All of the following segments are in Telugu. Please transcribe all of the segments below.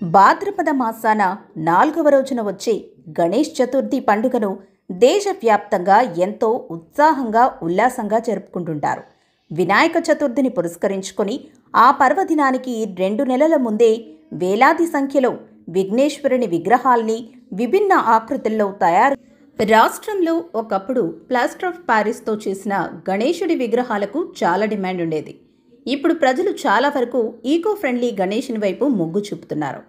భాద్రపద మాసాన 4వ రోజున వచ్చే గణేష్ చతుర్థి పండుగను దేశవ్యాప్తంగా ఎంతో ఉత్సాహంగా ఉల్లాసంగా జరుపుకుంటుంటారు. వినాయక చతుర్థిని పురస్కరించుకొని ఆ పర్వదినానికి 2 నెలల ముందే వేలాది సంఖ్యలో విఘ్నేశ్వరుని విగ్రహాల్ని విభిన్న ఆకృతుల్లో తయారు. రాష్ట్రంలో ఒకప్పుడు ప్లాస్టర్ ఆఫ్ ప్యారిస్తో చేసిన గణేశుడి విగ్రహాలకు చాలా డిమాండ్ ఉండేది. ఇప్పుడు ప్రజలు చాలా వరకు ఈకో ఫ్రెండ్లీ గణేశుని వైపు మొగ్గు చూపుతున్నారు.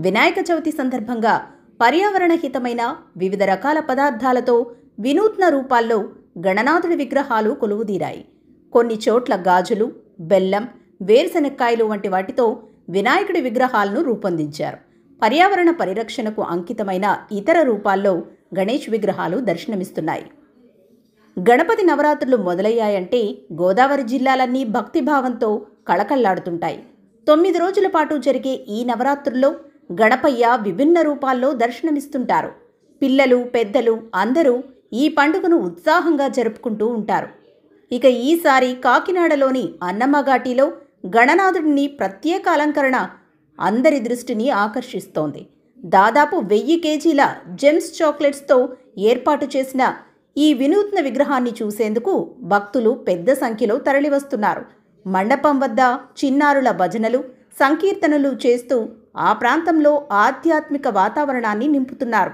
వినాయక చవితి సందర్భంగా పర్యావరణ హితమైన వివిధ రకాల పదార్థాలతో వినూత్న రూపాల్లో గణనాథుడి విగ్రహాలు కొలువుదీరాయి. కొన్ని చోట్ల గాజులు, బెల్లం, వేరుశెనక్కాయలు వంటి వాటితో వినాయకుడి విగ్రహాలను రూపొందించారు. పర్యావరణ పరిరక్షణకు అంకితమైన ఇతర రూపాల్లో గణేష్ విగ్రహాలు దర్శనమిస్తున్నాయి. గణపతి నవరాత్రులు మొదలయ్యాయంటే గోదావరి జిల్లాలన్నీ భక్తిభావంతో కళకళ్లాడుతుంటాయి. 9 రోజుల పాటు జరిగే ఈ నవరాత్రుల్లో గణపయ్య విభిన్న రూపాల్లో దర్శనమిస్తుంటారు. పిల్లలు, పెద్దలు అందరూ ఈ పండుగను ఉత్సాహంగా జరుపుకుంటూ ఉంటారు. ఇక ఈసారి కాకినాడలోని అన్నమ్మఘాటిలో గణనాథుడిని ప్రత్యేక అలంకరణ అందరి దృష్టిని ఆకర్షిస్తోంది. దాదాపు 1000 కేజీల జెమ్స్ చాక్లెట్స్తో ఏర్పాటు చేసిన ఈ వినూత్న విగ్రహాన్ని చూసేందుకు భక్తులు పెద్ద సంఖ్యలో తరలివస్తున్నారు. మండపం వద్ద చిన్నారుల భజనలు, సంకీర్తనలు చేస్తూ ఆ ప్రాంతంలో ఆధ్యాత్మిక వాతావరణాన్ని నింపుతున్నారు.